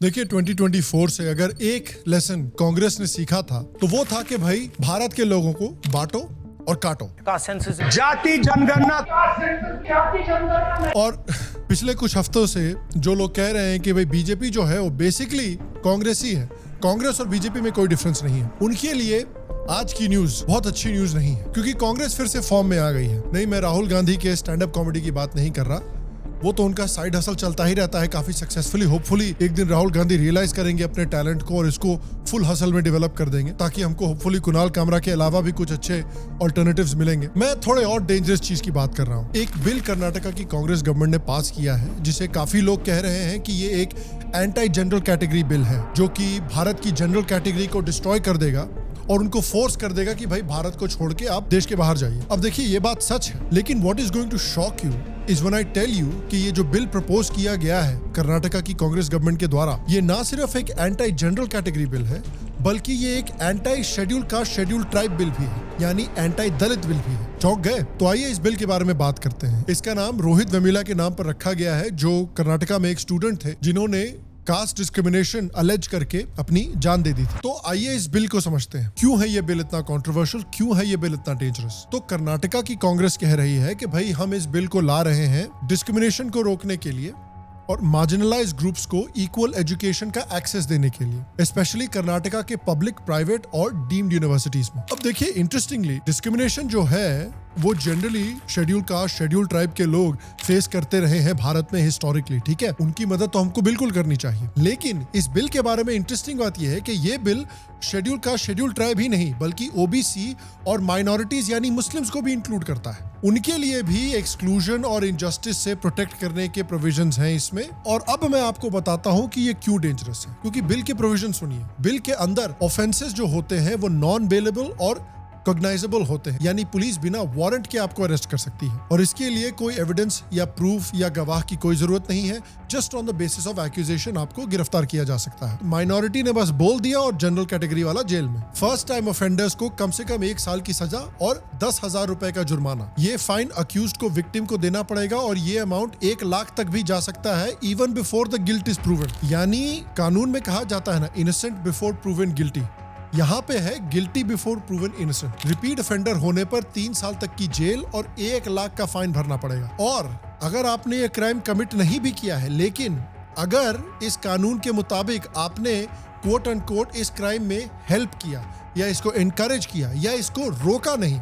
देखिए 2024 से अगर एक लेसन कांग्रेस ने सीखा था तो वो था कि भाई भारत के लोगों को बांटो और काटो। जाति जनगणना और पिछले कुछ हफ्तों से जो लोग कह रहे हैं कि भाई बीजेपी जो है वो बेसिकली कांग्रेस ही है, कांग्रेस और बीजेपी में कोई डिफरेंस नहीं है, उनके लिए आज की न्यूज बहुत अच्छी न्यूज नहीं है, क्योंकि कांग्रेस फिर से फॉर्म में आ गई है। नहीं, मैं राहुल गांधी के स्टैंड अप कॉमेडी की बात नहीं कर रहा, वो तो उनका साइड हसल चलता ही रहता है काफी सक्सेसफुली। होपफुली एक दिन राहुल गांधी रियलाइज करेंगे अपने टैलेंट को और इसको फुल हसल में डेवलप कर देंगे, ताकि हमको होपफुली कुणाल कामरा के अलावा भी कुछ अच्छे ऑल्टरनेटिव्स मिलेंगे। मैं थोड़े और डेंजरस चीज की बात कर रहा हूँ। एक बिल कर्नाटका की कांग्रेस गवर्नमेंट ने पास किया है, जिसे काफी लोग कह रहे हैं कि ये एक एंटी जनरल कैटेगरी बिल है, जो कि भारत की जनरल कैटेगरी को डिस्ट्रॉय कर देगा और उनको फोर्स कर देगा कि भाई भारत को छोड़ के आप देश के बाहर जाइए। अब देखिए ये बात सच है, लेकिन what is going to shock you is when I tell you कि ये जो बिल प्रपोज किया गया है कर्नाटका की कांग्रेस गवर्नमेंट के द्वारा, ये ना सिर्फ एक एंटी जनरल कैटेगरी बिल है, बल्कि ये एक anti schedule caste schedule tribe bill भी है, यानी एंटी दलित बिल भी है। चौंक गए? तो आइए इस बिल के बारे में बात करते हैं। इसका नाम रोहित वेमुला के नाम पर रखा गया है, जो कर्नाटका में एक स्टूडेंट थे जिन्होंने कास्ट डिस्क्रिमिनेशन अलेज करके अपनी जान दे दी थी। तो आइए इस बिल को समझते हैं। क्यों है ये बिल इतना कंट्रोवर्शियल, क्यों है ये बिल इतना डेंजरस? तो कर्नाटका की कांग्रेस कह रही है कि भाई हम इस बिल को ला रहे हैं डिस्क्रिमिनेशन को रोकने के लिए और मार्जिनलाइज ग्रुप्स को इक्वल एजुकेशन का एक्सेस देने के लिए, स्पेशली कर्नाटका के पब्लिक, प्राइवेट और डीम्ड यूनिवर्सिटीज में। अब देखिए इंटरेस्टिंगली, डिस्क्रिमिनेशन जो है वो generally schedule caste schedule tribe के लोग फेस करते रहे हैं भारत में हिस्टोरिकली, ठीक है, उनकी मदद तो हमको बिल्कुल करनी चाहिए। लेकिन इस बिल के बारे में इंटरेस्टिंग बात यह है कि ये bill schedule caste schedule tribe ही नहीं, बल्कि ओबीसी और माइनॉरिटीज यानी मुस्लिम्स को भी इंक्लूड करता है। उनके लिए भी एक्सक्लूजन और इनजस्टिस से प्रोटेक्ट करने के प्रोविजंस हैं इसमें। और अब मैं आपको बताता हूं कि ये क्यों डेंजरस है, क्योंकि बिल के प्रोविजन सुनिए। बिल के अंदर ऑफेंसेस जो होते हैं वो नॉन बेलेबल और कॉग्नाइजेबल होते हैं, यानी पुलिस बिना वारंट के आपको अरेस्ट कर सकती है और इसके लिए कोई एविडेंस या प्रूफ या गवाह की कोई जरूरत नहीं है। Just on the basis of accusation आपको गिरफ्तार किया जा सकता है। माइनॉरिटी ने बस बोल दिया और जनरल कैटेगरी वाला जेल में। फर्स्ट टाइम ऑफेंडर्स को कम से कम 1 साल की सजा और 10,000 रुपए का जुर्माना। ये फाइन अक्यूज्ड को विक्टिम को देना पड़ेगा और ये अमाउंट 1 लाख तक भी जा सकता है, even before the guilt is proven. यानी कानून में कहा जाता है ना, इनोसेंट बिफोर प्रूवन गिल्टी, यहाँ पे है guilty before proven innocent. Repeat offender होने पर 3 साल तक की जेल और 1 लाख का फाइन भरना पड़ेगा। और अगर आपने ये क्राइम कमिट नहीं भी किया है, लेकिन अगर इस कानून के मुताबिक आपने कोट एंड कोट इस क्राइम में हेल्प किया या इसको एनकरेज किया या इसको रोका नहीं,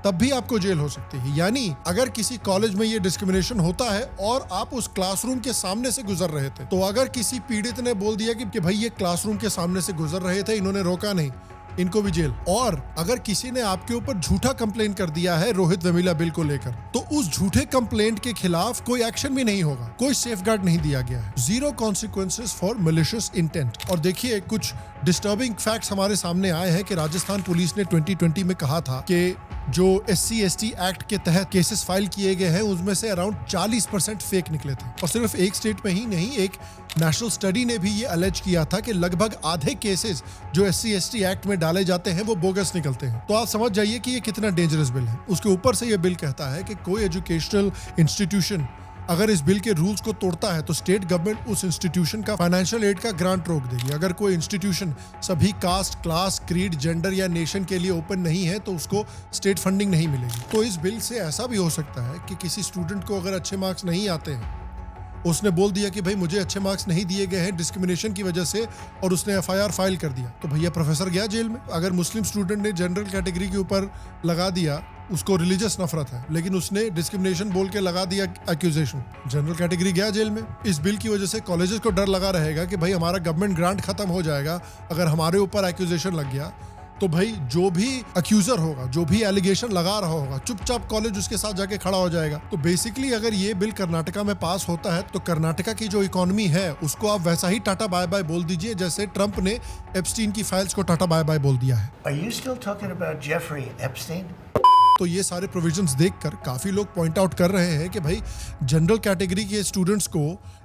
तब भी आपको जेल हो सकती है। यानी अगर किसी कॉलेज में ये डिस्क्रिमिनेशन होता है और आप उस क्लासरूम के सामने से गुजर रहे थे, तो अगर किसी पीड़ित ने बोल दिया कि भाई ये क्लासरूम के सामने से गुजर रहे थे, इन्होंने रोका नहीं, इनको भी जेल। और अगर किसी ने आपके ऊपर झूठा कंप्लेंट कर दिया है रोहित वेमुला बिल को लेकर, तो उस झूठे कंप्लेंट के खिलाफ कोई एक्शन भी नहीं होगा, कोई सेफगार्ड नहीं दिया गया है। Zero consequences for malicious intent. और देखिए कुछ डिस्टर्बिंग फैक्ट्स हमारे सामने आए हैं कि राजस्थान पुलिस ने 2020 में कहा था कि जो SC/ST एक्ट के तहत केसेस फाइल किए गए हैं उसमें से अराउंड 40% फेक निकले थे। और सिर्फ एक स्टेट में ही नहीं, एक नेशनल स्टडी ने भी ये अलेज किया था कि लगभग आधे केसेस जो SC/ST एक्ट में डाले जाते हैं वो बोगस निकलते हैं। तो आप समझ जाइए कि ये कितना डेंजरस बिल है। उसके ऊपर से ये बिल कहता है कि कोई एजुकेशनल इंस्टीट्यूशन अगर इस बिल के रूल्स को तोड़ता है तो स्टेट गवर्नमेंट उस इंस्टीट्यूशन का फाइनेंशियल एड का ग्रांट रोक देगी। अगर कोई इंस्टीट्यूशन सभी कास्ट, क्लास, क्रीड, जेंडर या नेशन के लिए ओपन नहीं है तो उसको स्टेट फंडिंग नहीं मिलेगी। तो इस बिल से ऐसा भी हो सकता है कि किसी स्टूडेंट को अगर अच्छे मार्क्स नहीं आते हैं, उसने बोल दिया कि भाई मुझे अच्छे मार्क्स नहीं दिए गए हैं डिस्क्रिमिनेशन की वजह से, और उसने FIR फाइल कर दिया, तो भैया प्रोफेसर गया जेल में। अगर मुस्लिम स्टूडेंट ने जनरल कैटेगरी के ऊपर लगा दिया, उसको रिलीजियस नफरत है, लेकिन उसने डिस्क्रिमिनेशन बोल के लगा दिया एक्यूजेशन, जनरल कैटेगरी गया जेल में। इस बिल की वजह से कॉलेजेस को डर लगा रहेगा कि भाई हमारा गवर्नमेंट ग्रांट खत्म हो जाएगा अगर हमारे ऊपर एक्यूजेशन लग गया, तो भाई जो भी अक्यूजर होगा, जो भी एलिगेशन लगा रहा होगा, चुपचाप कॉलेज उसके साथ जाके खड़ा हो जाएगा। तो बेसिकली अगर ये बिल कर्नाटका में पास होता है तो कर्नाटका की जो इकोनॉमी है उसको आप वैसा ही टाटा बाय बाय बोल दीजिए जैसे ट्रंप ने एप्स्टीन की फाइल्स को टाटा बाय बाय बोल दिया है। Are you still talking about Jeffrey Epstein? तो ये सारे प्रोविजंस देखकर काफी लोग पॉइंट आउट कर रहे हैं कि भाई जनरल कैटेगरी के स्टूडेंट्स को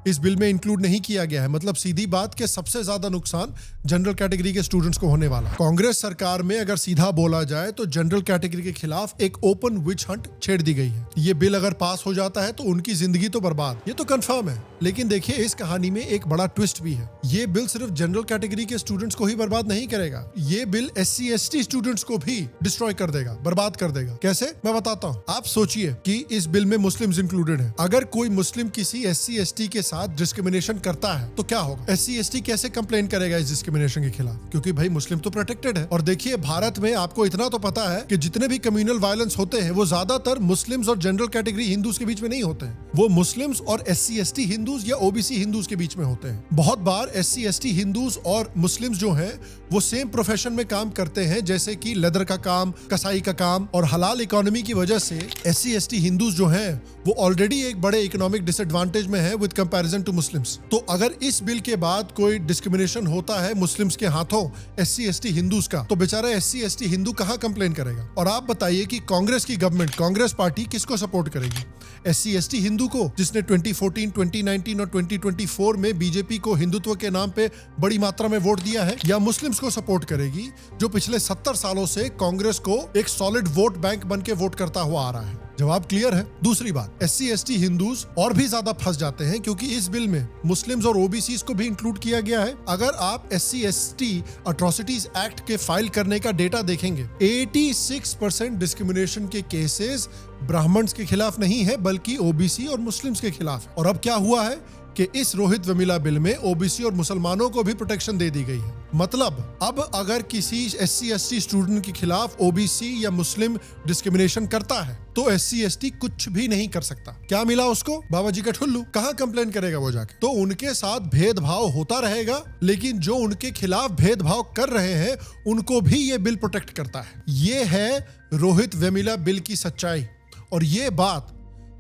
इस बिल में इंक्लूड नहीं किया गया है। मतलब सीधी बात कि सबसे ज्यादा नुकसान जनरल कैटेगरी के स्टूडेंट्स को होने वाला। कांग्रेस सरकार में अगर सीधा बोला जाए तो जनरल कैटेगरी के खिलाफ एक ओपन विच हंट छेड़ दी गई है। ये बिल अगर पास हो जाता है तो उनकी जिंदगी तो बर्बाद, ये तो कंफर्म है। लेकिन देखिए इस कहानी में एक बड़ा ट्विस्ट भी है। ये बिल सिर्फ जनरल कैटेगरी के स्टूडेंट्स को ही बर्बाद नहीं करेगा, ये बिल SC ST स्टूडेंट्स को भी डिस्ट्रॉय कर देगा, बर्बाद कर देगा। कैसे, मैं बताता हूँ। आप सोचिए कि इस बिल में मुस्लिम्स इंक्लूडेड हैं। अगर कोई मुस्लिम किसी SC ST के साथ डिस्क्रिमिनेशन करता है तो क्या होगा? SC ST कैसे कंप्लेन करेगा इस डिस्क्रिमिनेशन के खिलाफ? क्योंकि भाई मुस्लिम तो प्रोटेक्टेड है। और देखिए भारत में आपको इतना तो पता है कि जितने भी कम्युनल वायलेंस होते हैं वो ज्यादातर मुस्लिम्स और जनरल कैटेगरी हिंदूज के बीच में नहीं होते हैं, वो मुस्लिम्स और SC ST हिंदूज या OBC हिंदूज के बीच में होते हैं। बहुत बार SC ST हिंदूज और मुस्लिम्स जो हैं वो सेम प्रोफेशन में काम करते हैं, जैसे कि लेदर का काम, कसाई का काम। और हलाल इकोनॉमी की वजह से SC ST हिंदूज जो हैं वो ऑलरेडी एक बड़े इकोनॉमिक डिसएडवांटेज में है विद कंपैरिजन टू मुस्लिम्स। तो अगर इस बिल के बाद कोई डिस्क्रिमिनेशन होता है मुस्लिम्स के हाथों SC ST हिंदूज का, तो बेचारा SC ST हिंदू कहां कंप्लेन करेगा? और आप बताइए कि कांग्रेस की गवर्नमेंट, कांग्रेस पार्टी किसको सपोर्ट करेगी? SC ST हिंदू को, जिसने 2014, 2019 और 2024 में बीजेपी को हिंदुत्व के नाम पे बड़ी मात्रा में वोट दिया है? या मुस्लिम्स को सपोर्ट करेगी जो पिछले 70 सालों से कांग्रेस को एक सॉलिड वोट बैंक बन के वोट करता हुआ आ रहा है? जवाब क्लियर है। दूसरी बात, SC ST हिंदूज और भी ज्यादा फंस जाते हैं क्योंकि इस बिल में मुस्लिम्स और OBCs को भी इंक्लूड किया गया है। अगर आप SC ST अट्रॉसिटीज एक्ट के फाइल करने का डेटा देखेंगे, 86% डिस्क्रिमिनेशन के केसेस ब्राह्मण्स के खिलाफ नहीं है बल्कि OBC और मुस्लिम्स के खिलाफ है। और अब क्या हुआ है कि इस रोहित वेमुला बिल में OBC और मुसलमानों को भी प्रोटेक्शन दे दी गई है। मतलब अब अगर किसी SC ST स्टूडेंट के खिलाफ OBC या मुस्लिम डिस्क्रिमिनेशन करता है तो SC ST कुछ भी नहीं कर सकता। क्या मिला उसको? बाबा जी का ठुल्लू। कहां कंप्लेन करेगा वो जाके? तो उनके साथ भेदभाव होता रहेगा, लेकिन जो उनके खिलाफ भेदभाव कर रहे हैं उनको भी ये बिल प्रोटेक्ट करता है। ये है रोहित वेमुला बिल की सच्चाई। और ये बात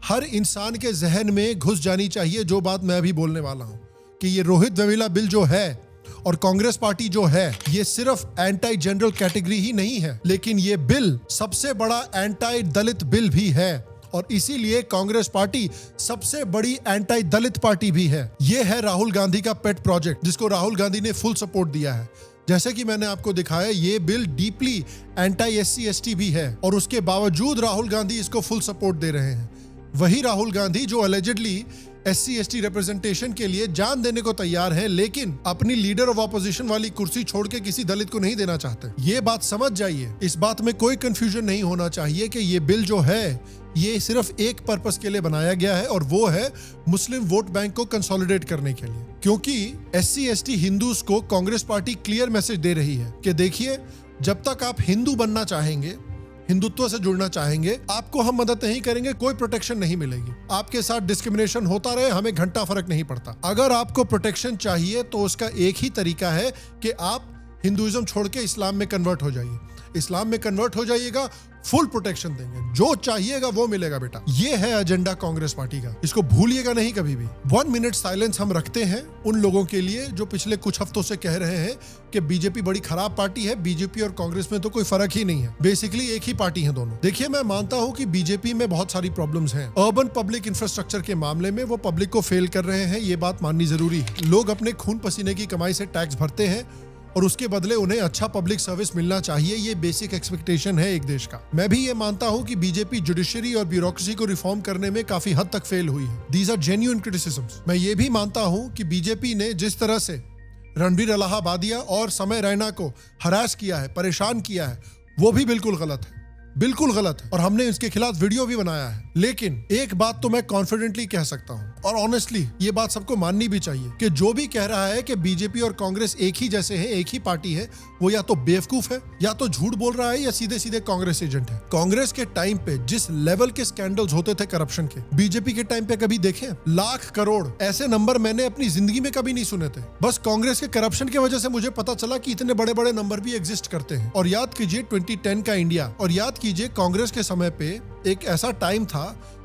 हर इंसान के जहन में घुस जानी चाहिए, जो बात मैं अभी बोलने वाला हूं, कि ये रोहित वेमुला बिल जो है और कांग्रेस पार्टी जो है, ये सिर्फ एंटी जनरल कैटेगरी ही नहीं है, लेकिन ये बिल सबसे बड़ा एंटी दलित बिल भी है। और इसीलिए कांग्रेस पार्टी सबसे बड़ी एंटी दलित पार्टी भी है। ये है राहुल गांधी का पेट प्रोजेक्ट, जिसको राहुल गांधी ने फुल सपोर्ट दिया है। जैसे कि मैंने आपको दिखाया, ये bill deeply anti SC ST भी है और उसके बावजूद राहुल गांधी इसको फुल सपोर्ट दे रहे हैं। वही राहुल गांधी जो अलेजिडली SC ST रिप्रेजेंटेशन के लिए जान देने को तैयार हैं, लेकिन अपनी लीडर ऑफ ऑपोजिशन वाली कुर्सी छोड़ के किसी दलित को नहीं देना चाहते। ये बात समझ जाइए। इस बात में कोई कंफ्यूजन नहीं होना चाहिए कि ये बिल जो है ये सिर्फ एक पर्पस के लिए बनाया गया है और वो है मुस्लिम वोट बैंक को कंसोलिडेट करने के लिए। क्योंकि SC ST हिंदूज को कांग्रेस पार्टी क्लियर मैसेज दे रही है कि देखिए, जब तक आप हिंदू बनना चाहेंगे, हिंदुत्व से जुड़ना चाहेंगे, आपको हम मदद नहीं करेंगे, कोई प्रोटेक्शन नहीं मिलेगी। आपके साथ डिस्क्रिमिनेशन होता रहे, हमें घंटा फर्क नहीं पड़ता। अगर आपको प्रोटेक्शन चाहिए तो उसका एक ही तरीका है कि आप हिंदुइज्म छोड़ के इस्लाम में कन्वर्ट हो जाइए। इस्लाम में कन्वर्ट हो जाइएगा, फुल प्रोटेक्शन देंगे, जो चाहिएगा वो मिलेगा बेटा। ये है एजेंडा कांग्रेस पार्टी का, इसको भूलिएगा नहीं कभी भी। 1 मिनट साइलेंस हम रखते हैं उन लोगों के लिए जो पिछले कुछ हफ्तों से कह रहे हैं कि बीजेपी बड़ी खराब पार्टी है, बीजेपी और कांग्रेस में तो कोई फर्क ही नहीं है, बेसिकली एक ही पार्टी है दोनों। देखिए, मैं मानता हूं कि बीजेपी में बहुत सारी प्रॉब्लम्स हैं। अर्बन पब्लिक इंफ्रास्ट्रक्चर के मामले में वो पब्लिक को फेल कर रहे हैं, ये बात माननी जरूरी है। लोग अपने खून पसीने की कमाई से टैक्स भरते हैं और उसके बदले उन्हें अच्छा पब्लिक सर्विस मिलना चाहिए, ये बेसिक एक्सपेक्टेशन है एक देश का। मैं भी ये मानता हूं कि बीजेपी जुडिशरी और ब्यूरोक्रेसी को रिफॉर्म करने में काफी हद तक फेल हुई है। These are genuine criticisms. मैं ये भी मानता हूं कि बीजेपी ने जिस तरह से रणबीर इलाहाबादिया और समय रैना को हरास किया है, परेशान किया है, वो भी बिल्कुल गलत है, बिल्कुल गलत है। और हमने इसके खिलाफ वीडियो भी बनाया है। लेकिन एक बात तो मैं कॉन्फिडेंटली कह सकता हूं, और ऑनेस्टली ये बात सबको माननी भी चाहिए, कि जो भी कह रहा है कि बीजेपी और कांग्रेस एक ही जैसे हैं, एक ही पार्टी है, वो या तो बेवकूफ है, या तो झूठ बोल रहा है, या सीधे सीधे कांग्रेस एजेंट है। कांग्रेस के टाइम पे जिस लेवल के स्कैंडल्स होते थे करप्शन के, बीजेपी के टाइम पे कभी देखे? लाख करोड़, ऐसे नंबर मैंने अपनी जिंदगी में कभी नहीं सुने थे। बस कांग्रेस के करप्शन की वजह से मुझे पता चला कि इतने बड़े बड़े नंबर भी एग्जिस्ट करते हैं। और याद कीजिए 2010 का इंडिया, और याद कीजिए कांग्रेस के समय पे एक ऐसा टाइम था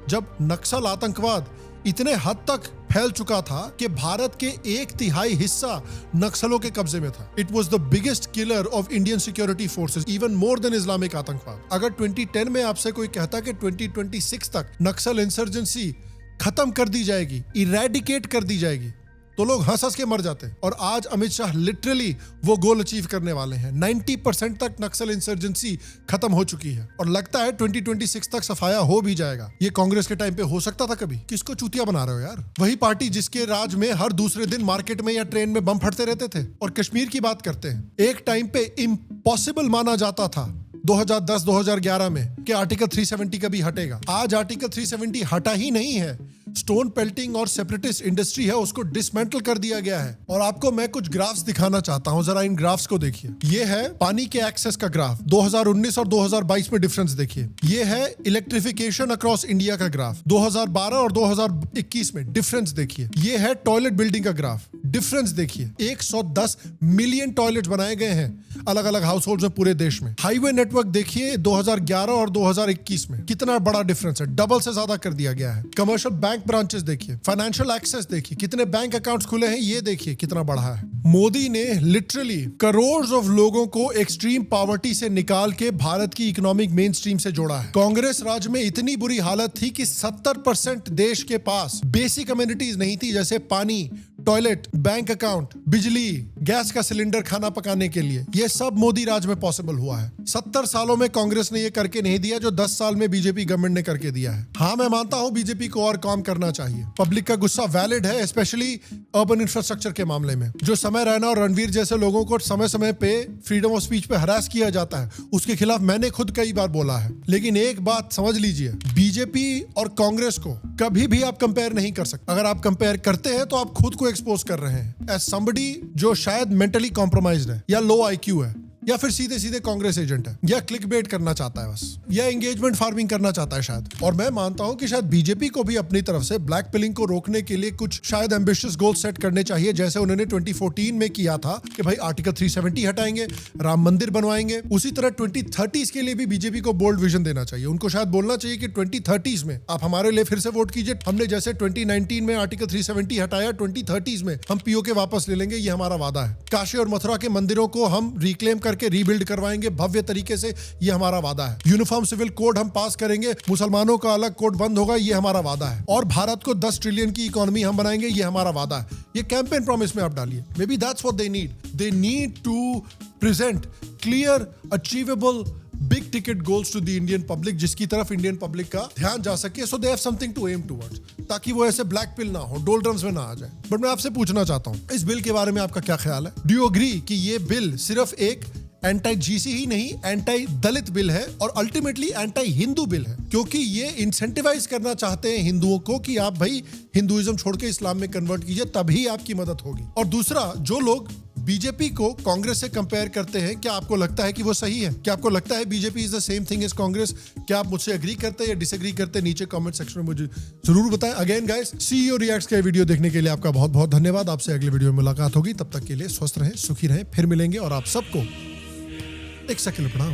जब नक्सल आतंकवाद इतने हद तक फैल चुका था कि भारत के 1/3 हिस्सा नक्सलों के कब्जे में था। It was the biggest killer of Indian security forces, even more than Islamic आतंकवाद। अगर 2010 में आपसे कोई कहता कि 2026 तक नक्सल इंसर्जेंसी खत्म कर दी जाएगी, इरेडिकेट कर दी जाएगी, तो लोग हंस हंस के मर जाते हैं। और आज अमित शाह लिटरली वो गोल अचीव करने वाले हैं। 90% तक नक्सल इंसर्जेंसी खत्म हो चुकी है और लगता है 2026 तक सफाया हो भी जाएगा। ये कांग्रेस के टाइम पे हो सकता था कभी? किसको चूतिया बना रहे हो यार? वही पार्टी जिसके राज में हर दूसरे दिन मार्केट में या ट्रेन में बम फटते रहते थे। और कश्मीर की बात करते हैं, एक टाइम पे इम्पॉसिबल माना जाता था 2010-2011 में कि आर्टिकल 370 कभी हटेगा। आज आर्टिकल 370 हटा ही नहीं है। स्टोन पेल्टिंग और सेपरेटिस्ट इंडस्ट्री है, उसको डिसमेंटल कर दिया गया है। और आपको मैं कुछ ग्राफ्स दिखाना चाहता हूं, जरा इन ग्राफ्स को देखिए। ये है पानी के एक्सेस का ग्राफ, 2019 और 2022 में डिफरेंस देखिए। ये है इलेक्ट्रिफिकेशन अक्रॉस इंडिया का ग्राफ, 2012 और 2021 में डिफरेंस देखिए। ये है टॉयलेट बिल्डिंग का ग्राफ, डिफरेंस देखिए। 110 मिलियन टॉयलेट बनाए गए हैं अलग अलग हाउस होल्ड में पूरे देश में। हाईवे नेटवर्क देखिए 2011 और 2021 में कितना बड़ा डिफरेंस है, डबल से ज्यादा कर दिया गया है। कमर्शियल बैंक ब्रांचेस देखिए, फाइनेंशियल एक्सेस देखिए, कितने बैंक अकाउंट्स खुले हैं, ये देखिए कितना बढ़ा है। मोदी ने लिटरली करोड़ ऑफ लोगों को एक्सट्रीम पॉवर्टी से निकाल के भारत की इकोनॉमिक मेन स्ट्रीम से जोड़ा है। कांग्रेस राज में इतनी बुरी हालत थी कि 70% देश के पास बेसिक अम्यूनिटीज नहीं थी, जैसे पानी, टॉयलेट, बैंक अकाउंट, बिजली, गैस का सिलेंडर खाना पकाने के लिए। ये सब मोदी राज में पॉसिबल हुआ है। 70 सालों में कांग्रेस ने ये करके नहीं दिया जो 10 साल में बीजेपी गवर्नमेंट ने करके दिया है। हाँ, मैं मानता हूं बीजेपी को और काम करना चाहिए। पब्लिक का गुस्सा वैलिड है, स्पेशली अर्बन इंफ्रास्ट्रक्चर के मामले में। जो समय रैना और रणवीर जैसे लोगों को समय समय पे फ्रीडम ऑफ स्पीच पे हरास किया जाता है, उसके खिलाफ मैंने खुद कई बार बोला है। लेकिन एक बात समझ लीजिए, बीजेपी और कांग्रेस को कभी भी आप कंपेयर नहीं कर सकते। अगर आप कंपेयर करते हैं तो आप खुद को एक्सपोज कर रहे हैं एज समबडी जो शायद मेंटली कॉम्प्रोमाइज्ड है, या लो आईक्यू है, या फिर सीधे सीधे कांग्रेस एजेंट है, या क्लिक बेट करना चाहता है बस, या एंगेजमेंट फार्मिंग करना चाहता है शायद। और मैं मानता हूं कि शायद बीजेपी को भी अपनी तरफ से ब्लैक पिलिंग को रोकने के लिए कुछ शायद एम्बिशियस गोल सेट करने चाहिए, जैसे उन्होंने 2014 में किया था कि भाई आर्टिकल 370 हटाएंगे, राम मंदिर बनवाएंगे। उसी तरह 2030 के लिए भी बीजेपी को बोल्ड विजन देना चाहिए। उनको शायद बोलना चाहिए कि 2030 में आप हमारे लिए फिर से वोट कीजिए। हमने जैसे 2019 में आर्टिकल 370 हटाया, 2030 में हम पीओके वापस ले लेंगे, ये हमारा वादा है। काशी और मथुरा के मंदिरों को हम रिक्लेम करके रीबिल्ड करवाएंगे भव्य तरीके से, ये हमारा वादा है। यूनिफॉर्म सिविल कोड हम पास करेंगे, मुसलमानों का अलग कोड बंद होगा, ये हमारा वादा है। और भारत को 10 ट्रिलियन की इकोनॉमी हम बनाएंगे, ये हमारा वादा है। ये कैंपेन प्रॉमिस में आप डालिए। Maybe that's what they need. They need to present clear, achievable, big ticket goals to the Indian public, जिसकी तरफ इंडियन पब्लिक का ध्यान जा सके, so they have something to aim towards, ताकि वो ऐसे ब्लैक पिल ना हो, डोलड्रम्स में ना आ जाए। बट मैं आपसे पूछना चाहता हूं, इस बिल के बारे में आपका क्या ख्याल है? डू यू एग्री कि ये बिल सिर्फ एक एंटी जीसी ही नहीं, एंटी दलित बिल है और अल्टीमेटली एंटी हिंदू बिल है, क्योंकि ये इंसेंटिवाइज करना चाहते हैं हिंदुओं को कि आप भाई हिंदुइज्म छोड़ के इस्लाम में कन्वर्ट कीजिए, तभी आपकी मदद होगी। और दूसरा, जो लोग बीजेपी को कांग्रेस से कंपेयर करते हैं, क्या आपको लगता है कि वो सही है? क्या आपको लगता है BJP is the same thing as Congress? क्या आप मुझसे एग्री करते हैं या डिसएग्री करते हैं? नीचे कमेंट सेक्शन में मुझे जरूर बताएं। अगेन गाइस, सीईओ रिएक्ट्स का वीडियो देखने के लिए आपका बहुत बहुत धन्यवाद। आपसे अगले वीडियो में मुलाकात होगी, तब तक के लिए स्वस्थ रहें, सुखी रहें। फिर मिलेंगे और आप सबको एक सेकंड प्रणाम।